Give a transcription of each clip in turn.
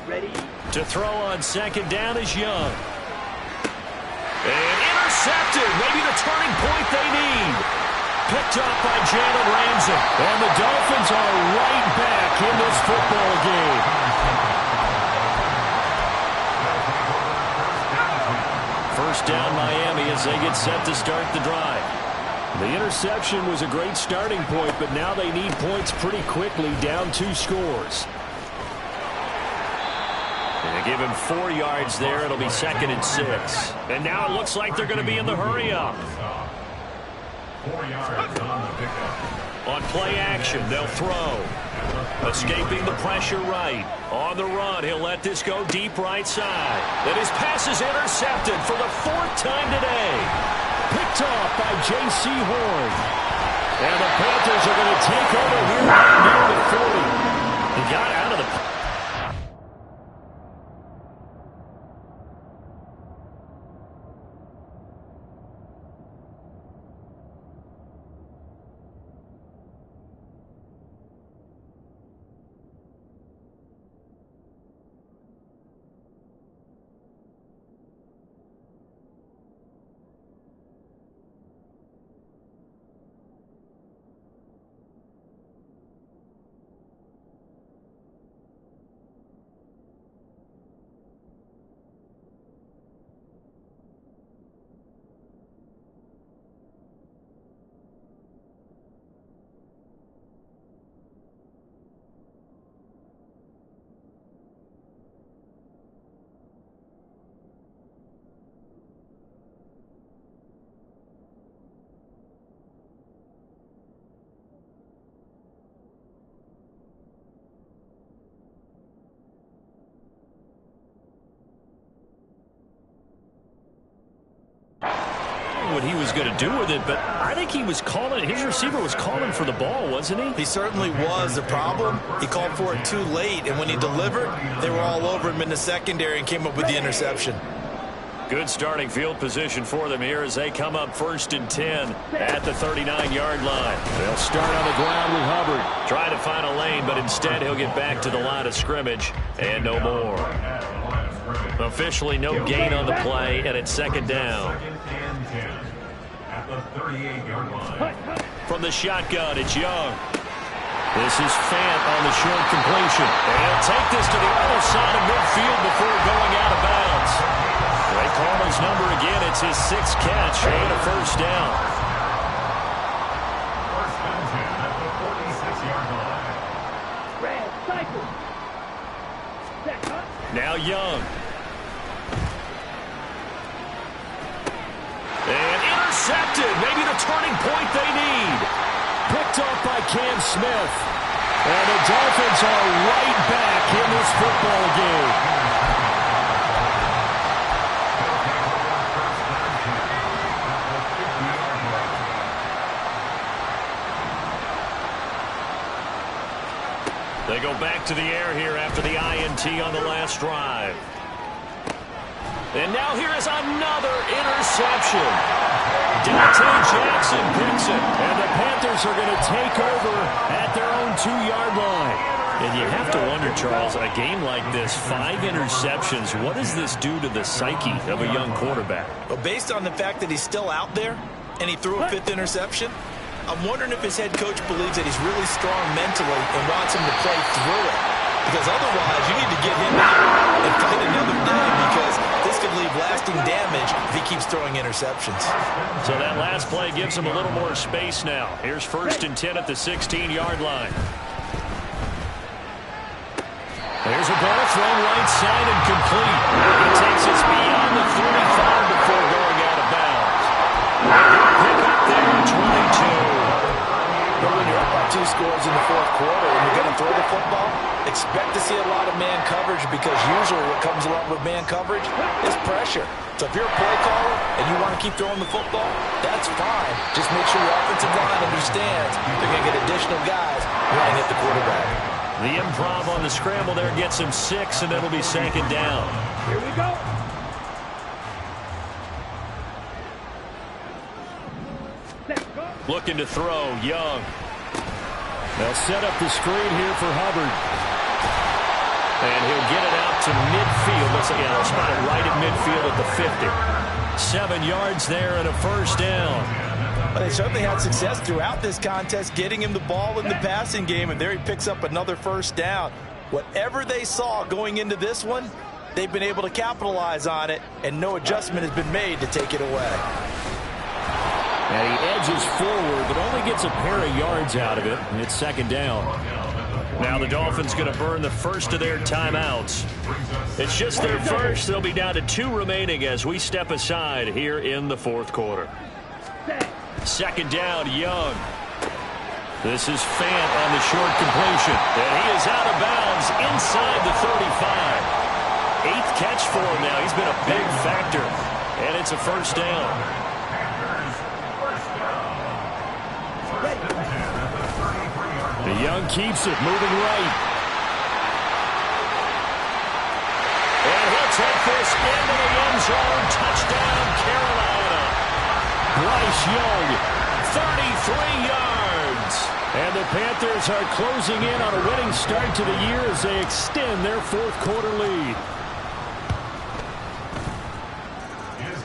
To throw on second down is Young. And intercepted. Maybe the turning point they need. Picked up by Jalen Ramsey. And the Dolphins are right back in this football game. First down Miami as they get set to start the drive. The interception was a great starting point, but now they need points pretty quickly, down 2 scores. And they give him 4 yards there. It'll be 2nd and 6. And now it looks like they're going to be in the hurry-up. 4 yards on the pickup. On play action, they'll throw. Escaping the pressure right. On the run, he'll let this go deep right side. And his pass is intercepted for the 4th time today. Picked off by J.C. Horn. And the Panthers are going to take over here near the 40. He got out of the... What he was going to do with it, but I think he was calling, his receiver was calling for the ball, wasn't he? He certainly was. The problem, he called for it too late, and when he delivered, they were all over him in the secondary and came up with the interception. Good starting field position for them here as they come up 1st and 10 at the 39-yard line. They'll start on the ground with Hubbard. Trying to find a lane, but instead he'll get back to the line of scrimmage and no more. Officially no gain on the play, and it's 2nd down. At the 38-yard line. From the shotgun, it's Young. This is Fant on the short completion. And he'll take this to the other side of midfield before going out of bounds. They call his number again. It's his 6th catch and a 1st down. 1st and 10 at the 46-yard line. Now Young. And intercepted. Maybe the turning point they need. Picked off by Cam Smith. And the Dolphins are right back in this football game. They go back to the air here after the INT on the last drive. And now here is another interception. Dante Jackson picks it. And the Panthers are going to take over at their own 2-yard line. And you have to wonder, Charles, a game like this, 5 interceptions, what does this do to the psyche of a young quarterback? But based on the fact that he's still out there and he threw a 5th interception, I'm wondering if his head coach believes that he's really strong mentally and wants him to play through it. Because otherwise, you need to get him out and fight another day, because this could leave lasting damage if he keeps throwing interceptions. So that last play gives him a little more space now. Here's 1st and 10 at the 16-yard line. There's a ball thrown right side and complete. He takes us beyond the 35 before going out of bounds. Pick up there, 22. But when you're up by 2 scores in the 4th quarter and you're going to throw the football, expect to see a lot of man coverage, because usually what comes along with man coverage is pressure. So if you're a play caller and you want to keep throwing the football, that's fine. Just make sure your offensive line understands they're going to get additional guys running at the quarterback. The improv on the scramble there gets him 6, and it'll be 2nd down. Here we go. Looking to throw, Young. They'll set up the screen here for Hubbard. And he'll get it out to midfield. Looks like he'll spot it right at midfield at the 50. 7 yards there and a first down. Well, they certainly had success throughout this contest getting him the ball in the passing game, and there he picks up another first down. Whatever they saw going into this one, they've been able to capitalize on it, and no adjustment has been made to take it away. And he edges forward, but only gets a pair of yards out of it, and it's second down. Now the Dolphins going to burn the first of their timeouts. It's just their first. They'll be down to 2 remaining as we step aside here in the fourth quarter. Second down, Young. This is Fant on the short completion. And he is out of bounds inside the 35. 8th catch for him now. He's been a big factor. And it's a first down. The Young keeps it, moving right. And he'll take this into the end zone. Touchdown, Carolina. Bryce Young, 33 yards. And the Panthers are closing in on a winning start to the year as they extend their fourth quarter lead.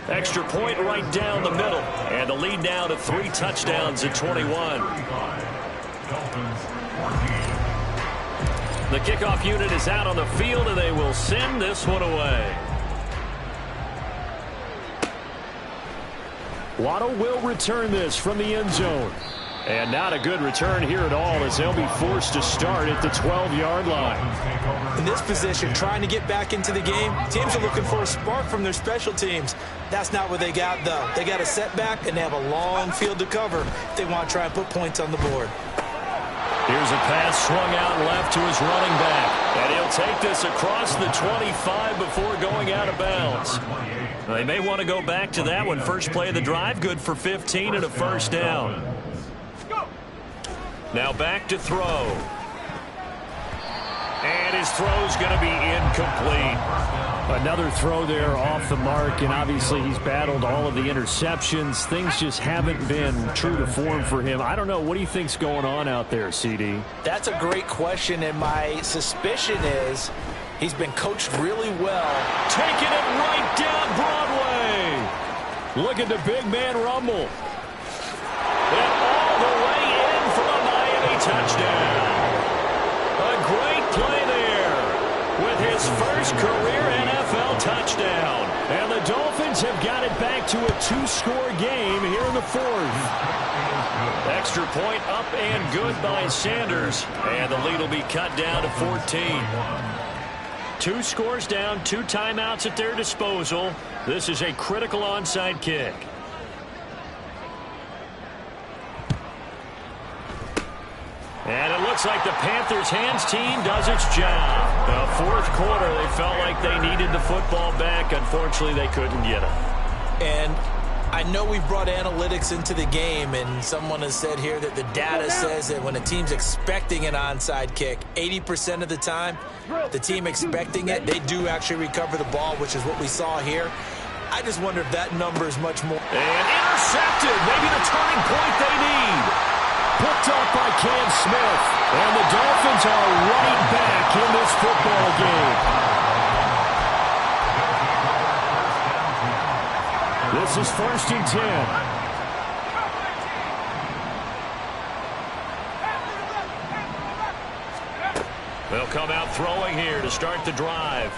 Extra point right down the middle. And the lead now to 3 touchdowns at 21. The kickoff unit is out on the field, and they will send this one away. Waddle will return this from the end zone. And not a good return here at all as they'll be forced to start at the 12-yard line. In this position, trying to get back into the game, teams are looking for a spark from their special teams. That's not what they got, though. They got a setback, and they have a long field to cover if they want to try and put points on the board. Here's a pass swung out left to his running back. And he'll take this across the 25 before going out of bounds. They may want to go back to that one. First play of the drive, good for 15 and a first down. Now back to throw. And his throw's going to be incomplete. Another throw there off the mark, and obviously he's battled all of the interceptions. Things just haven't been true to form for him. I don't know. What do you think's going on out there, CD? That's a great question, and my suspicion is he's been coached really well. Taking it right down Broadway. Look at the big man rumble. And all the way in for a Miami touchdown. A great play there with his first career NFL touchdown. And the Dolphins have got it back to a 2-score game here in the fourth. Extra point up and good by Sanders. And the lead will be cut down to 14. 2 scores down, 2 timeouts at their disposal. This is a critical onside kick. And it looks like the Panthers' hands team does its job. The fourth quarter, they felt like they needed the football back. Unfortunately, they couldn't get it. And I know we've brought analytics into the game, and someone has said here that the data says that when a team's expecting an onside kick, 80% of the time, the team expecting it, they do actually recover the ball, which is what we saw here. I just wonder if that number is much more. And intercepted. Maybe the turning point they need. Picked up by Cam Smith. And the Dolphins are right back in this football game. This is 1st and 10. They'll come out throwing here to start the drive.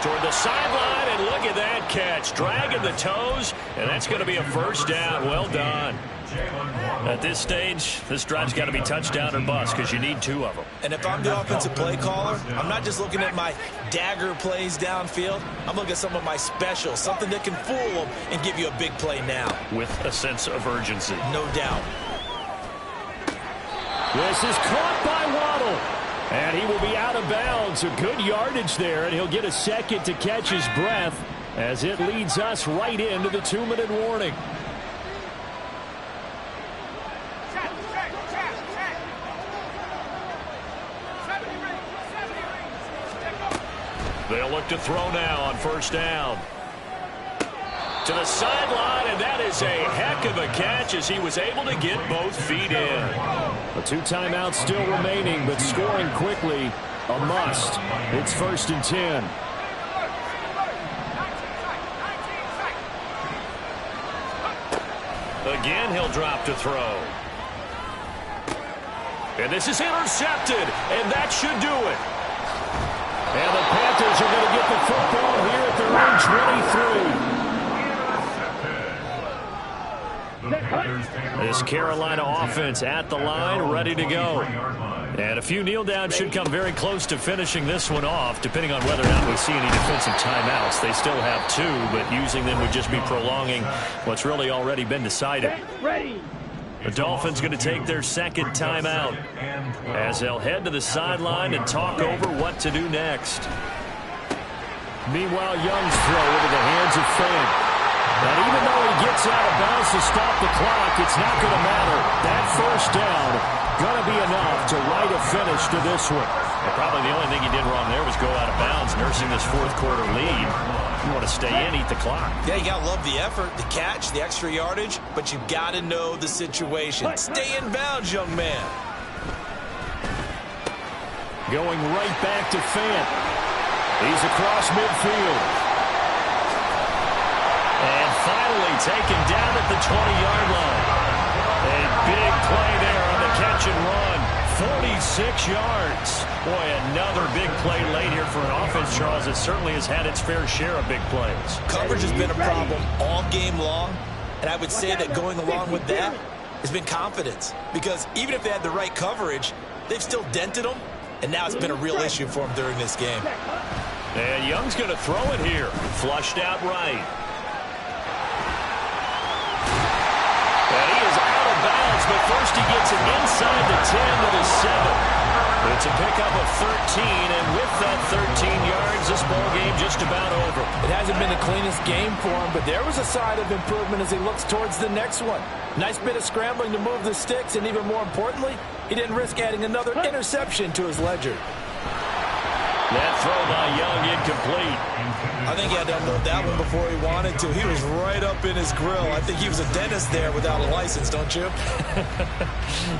Toward the sideline, and look at that catch. Dragging the toes, and that's going to be a first down. Well done. At this stage, this drive's got to be touchdown or bust because you need 2 of them. And if I'm the offensive play caller, I'm not just looking at my dagger plays downfield. I'm looking at some of my specials, something that can fool them and give you a big play now. With a sense of urgency. No doubt. This is caught by Waddle. And he will be out of bounds. A good yardage there, and he'll get a second to catch his breath as it leads us right into the 2-minute warning. They'll look to throw now on first down. To the sideline, and that is a heck of a catch as he was able to get both feet in. The 2 timeouts still remaining, but scoring quickly A must. It's 1st and 10. Again, he'll drop to throw. And this is intercepted, and that should do it. And the Panthers are going to get the football here at their own 23. This Carolina offense at the line, ready to go. And a few kneel downs should come very close to finishing this one off, depending on whether or not we see any defensive timeouts. They still have 2, but using them would just be prolonging what's really already been decided. The Dolphins going to take their 2nd timeout as they'll head to the sideline and talk over what to do next. Meanwhile, Young's throw into the hands of Fant. And even though he gets out of bounds to stop the clock, it's not going to matter. That 1st down going to be enough to write a finish to this one. Well, probably the only thing he did wrong there was go out of bounds, nursing this 4th quarter lead. You want to stay in, eat the clock. Yeah, you got to love the effort, the catch, the extra yardage, but you got to know the situation. Stay in bounds, young man. Going right back to Fant. He's across midfield. And finally taken down at the 20-yard line. A big play there on the catch and run. 46 yards. Boy, another big play late here for an offense, Charles, that certainly has had its fair share of big plays. Coverage has been a problem all game long, and I would say that going along with that has been confidence. Because even if they had the right coverage, they've still dented them, and now it's been a real issue for them during this game. And Young's going to throw it here. Flushed out right. And he is out of bounds, but first he gets it inside the 10 to the 7. It's a pickup of 13, and with that 13 yards, this ball game just about over. It hasn't been the cleanest game for him, but there was a sign of improvement as he looks towards the next one. Nice bit of scrambling to move the sticks, and even more importantly, he didn't risk adding another interception to his ledger. That throw by Young incomplete. I think he had to unload that one before he wanted to. He was right up in his grill. I think he was a dentist there without a license, don't you?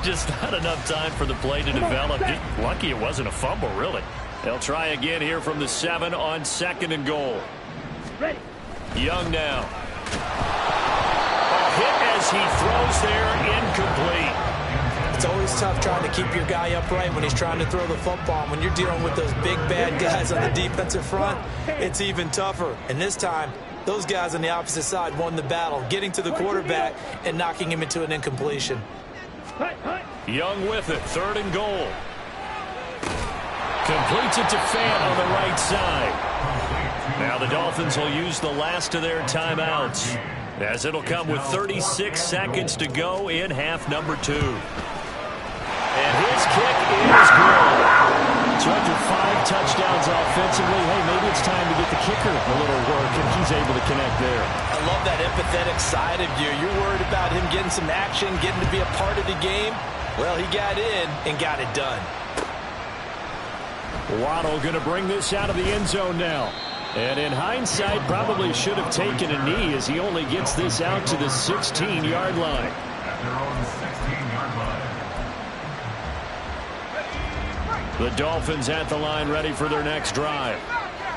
Just not enough time for the play to develop. Just lucky it wasn't a fumble, really. They'll try again here from the 7 on 2nd and goal. Ready. Young now. A hit as he throws there, incomplete. It's always tough trying to keep your guy upright when he's trying to throw the football. When you're dealing with those big, bad guys on the defensive front, it's even tougher. And this time, those guys on the opposite side won the battle, getting to the quarterback and knocking him into an incompletion. Young with it, 3rd and goal. Completes it to Fant on the right side. Now the Dolphins will use the last of their timeouts, as it'll come with 36 seconds to go in half number 2. And his kick is good. So after 5 touchdowns offensively, hey, maybe it's time to get the kicker a little work, and he's able to connect there. I love that empathetic side of you. You're worried about him getting some action, getting to be a part of the game. Well, he got in and got it done. Waddle going to bring this out of the end zone now. And in hindsight, probably should have taken a knee as he only gets this out to the 16-yard line. At their own 16-yard line. The Dolphins at the line ready for their next drive.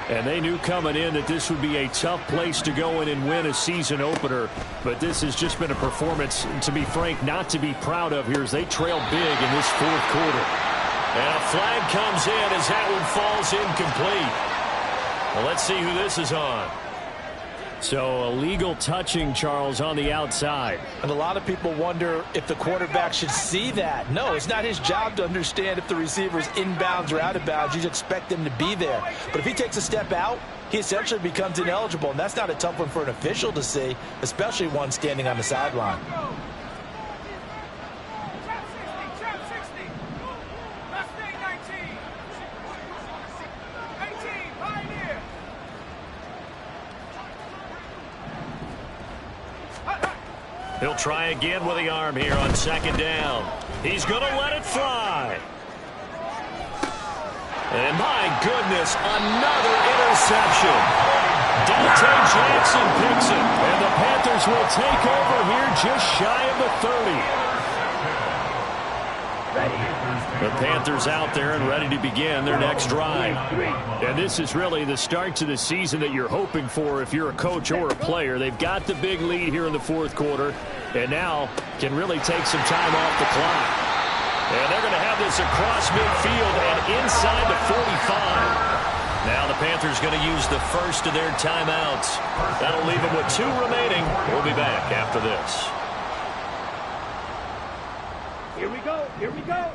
And they knew coming in that this would be a tough place to go in and win a season opener. But this has just been a performance, to be frank, not to be proud of here as they trail big in this 4th quarter. And a flag comes in as that one falls incomplete. Well, let's see who this is on. So illegal touching, Charles, on the outside. And a lot of people wonder if the quarterback should see that. No, it's not his job to understand if the receiver's inbounds or out of bounds. You just expect him to be there. But if he takes a step out, he essentially becomes ineligible. And that's not a tough one for an official to see, especially one standing on the sideline. He'll try again with the arm here on 2nd down. He's going to let it fly. And my goodness, another interception. Dante Jackson picks it. And the Panthers will take over here just shy of the 30. The Panthers out there and ready to begin their next drive. And this is really the start to the season that you're hoping for if you're a coach or a player. They've got the big lead here in the fourth quarter and now can really take some time off the clock. And they're going to have this across midfield and inside the 45. Now the Panthers going to use the first of their timeouts. That'll leave them with 2 remaining. We'll be back after this. Here we go. Here we go.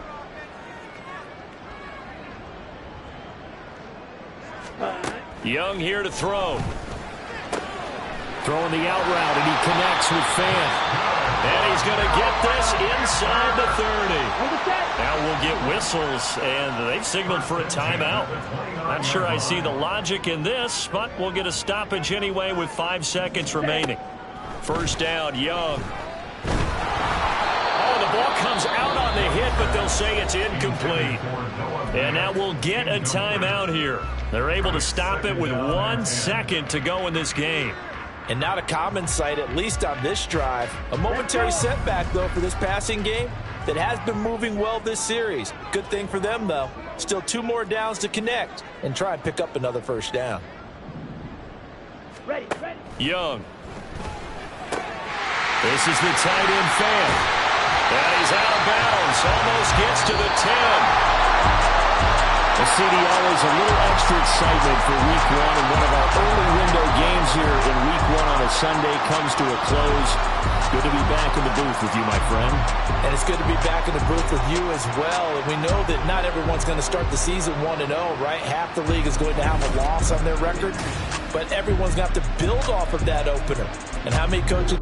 Young here to throw. Throwing the out route, and he connects with Fan. And he's going to get this inside the 30. Now we'll get whistles, and they've signaled for a timeout. Not sure I see the logic in this, but we'll get a stoppage anyway with 5 seconds remaining. First down, Young. Oh, the ball comes out on the hit, but they'll say it's incomplete. And now we'll get a timeout here. They're able to stop it with 1 second to go in this game. And not a common sight, at least on this drive. A momentary setback, though, for this passing game that has been moving well this series. Good thing for them, though. Still 2 more downs to connect and try and pick up another first down. Ready. Young. This is the tight end Fan. And he's out of bounds. Almost gets to the 10. A CD always a little extra excitement for Week 1, and one of our early window games here in Week 1 on a Sunday comes to a close. Good to be back in the booth with you, my friend. And it's good to be back in the booth with you as well. And we know that not everyone's going to start the season 1-0, right? Half the league is going to have a loss on their record, but everyone's going to have to build off of that opener. And how many coaches